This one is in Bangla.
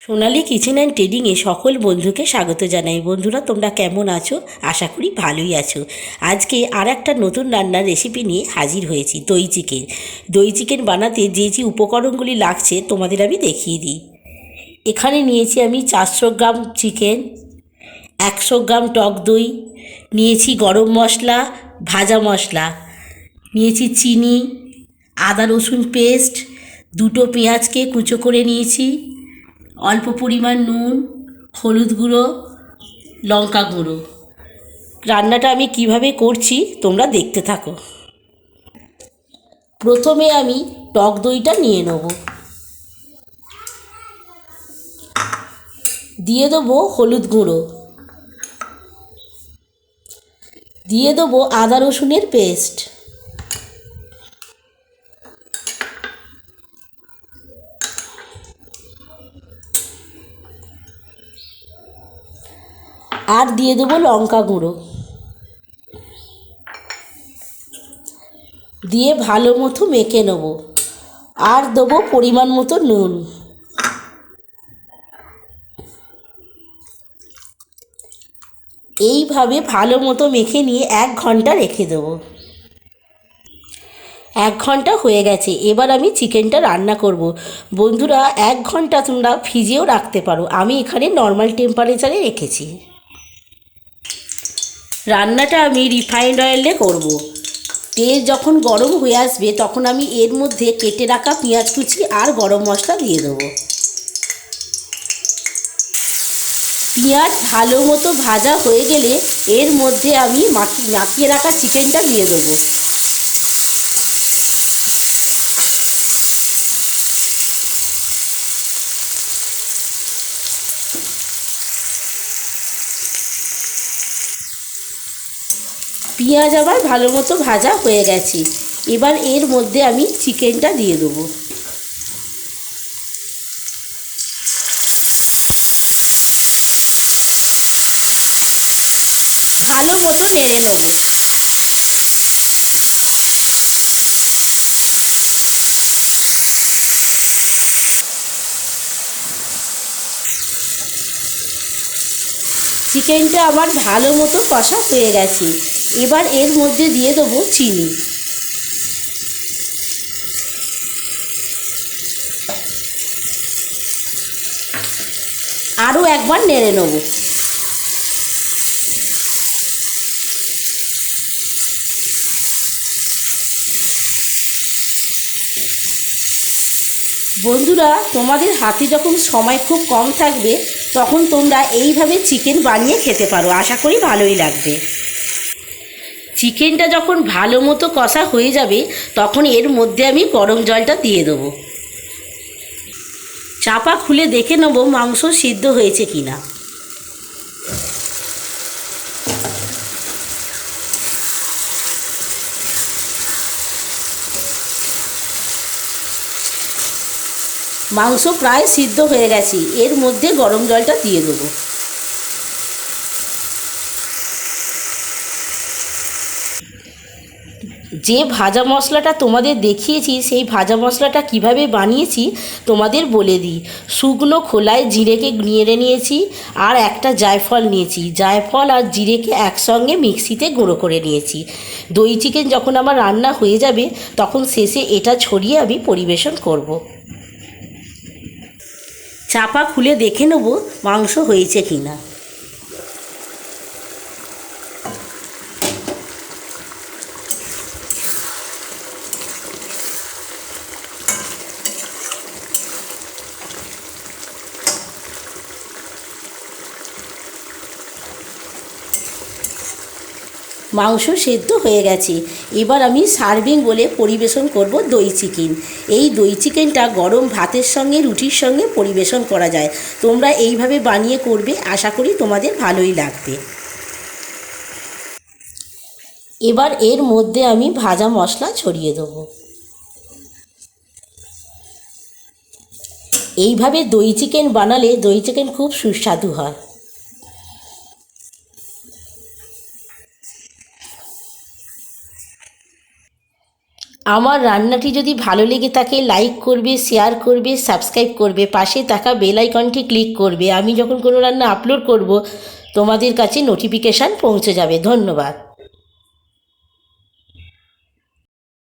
সোনালি কিচেন অ্যান্ড ট্রেডিংয়ে সকল বন্ধুকে স্বাগত জানাই। বন্ধুরা, তোমরা কেমন আছো? আশা করি ভালোই আছো। আজকে আর একটা নতুন রান্নার রেসিপি নিয়ে হাজির হয়েছি, দই চিকেন। দই চিকেন বানাতে যে যে উপকরণগুলি লাগছে তোমাদের আমি দেখিয়ে দিই। এখানে নিয়েছি আমি 400 গ্রাম চিকেন, 100 গ্রাম টক দই, নিয়েছি গরম মশলা, ভাজা মশলা, নিয়েছি চিনি, আদা রসুন পেস্ট, দুটো পেঁয়াজকে কুচো করে নিয়েছি, অল্প পরিমাণ নুন, হলুদ গুঁড়ো, লঙ্কা গুঁড়ো। রান্নাটা আমি কিভাবে করছি তোমরা দেখতে থাকো। প্রথমে আমি টক দইটা নিয়ে নেব, দিয়ে দেবো হলুদ গুঁড়ো, দিয়ে দেবো আদা রসুনের পেস্ট, আর দিয়ে দেবো লঙ্কা গুঁড়ো, দিয়ে ভালো মতো মেখে নেব। আর দেবো পরিমাণ মতো নুন। এইভাবে ভালো মতো মেখে নিয়ে 1 ঘন্টা রেখে দেবো। 1 ঘন্টা হয়ে গেছে। এবার আমি চিকেনটা রান্না করব। বন্ধুরা, 1 ঘন্টা তোমরা ফ্রিজেও রাখতে পারো, আমি এখানে নর্মাল টেম্পারেচারে রেখেছি। রান্নাটা আমি রিফাইন্ড অয়েলে করব। তেল যখন গরম হয়ে আসবে তখন আমি এর মধ্যে কেটে রাখা পেঁয়াজ কুচি আর গরম মশলা দিয়ে দেবো। পেঁয়াজ ভালো মতো ভাজা হয়ে গেলে এর মধ্যে আমি মাখিয়ে রাখা চিকেনটা দিয়ে দেবো। পেঁয়াজ আবার ভালো মতো ভাজা হয়ে গেছে। এবার এর মধ্যে আমি চিকেনটা দিয়ে দেবো। ভালো মতো নেড়ে নেব। চিকেনটা আমার ভালো মতো কষা হয়ে গেছে। এবার এর মধ্যে দিয়ে দেবো চিনি। আরও একবার নেড়ে নেব। বন্ধুরা, তোমাদের হাতে যখন সময় খুব কম থাকবে তখন তোমরা এইভাবে চিকেন বানিয়ে খেতে পারো, আশা করি ভালোই লাগবে। চিকেনটা যখন ভালো মতো কষা হয়ে যাবে তখন এর মধ্যে আমি গরম জলটা দিয়ে দেবো। চাপা খুলে দেখে নেব মাংস সিদ্ধ হয়েছে কিনা। মাংস প্রায় সিদ্ধ হয়ে গেছে। এর মধ্যে গরম জলটা দিয়ে দেবো। যে ভাজা মশলাটা তোমাদের দেখিয়েছি সেই ভাজা মশলাটা কিভাবে বানিয়েছি তোমাদের বলে দিই। শুকনো খোলায় জিরেকে নেড়ে নিয়েছি, আর একটা জায়ফল নিয়েছি। জায়ফল আর জিরেকে একসঙ্গে মিক্সিতে গুঁড়ো করে নিয়েছি। দই চিকেন যখন আমার রান্না হয়ে যাবে তখন শেষে এটা ছড়িয়ে আমি পরিবেশন করব। চাপা খুলে দেখে নেব মাংস হয়েছে কিনা। মাংস সেদ্ধ হয়ে গেছে। এবার আমি সার্ভিং বলে পরিবেশন করব দই চিকেন। এই দই চিকেনটা গরম ভাতের সঙ্গে, রুটির সঙ্গে পরিবেশন করা যায়। তোমরা এইভাবে বানিয়ে করবে, আশা করি তোমাদের ভালোই লাগবে। এবার এর মধ্যে আমি ভাজা মশলা ছড়িয়ে দেবো। এইভাবে দই চিকেন বানালে দই চিকেন খুব সুস্বাদু হয়। আমার রান্নাটি যদি ভালো লেগে থাকে লাইক করবে, শেয়ার করবে, সাবস্ক্রাইব করবে, পাশে থাকা বেল আইকনটি ক্লিক করবে। আমি যখন কোনো রান্না আপলোড করব তোমাদের কাছে নোটিফিকেশান পৌঁছে যাবে। ধন্যবাদ।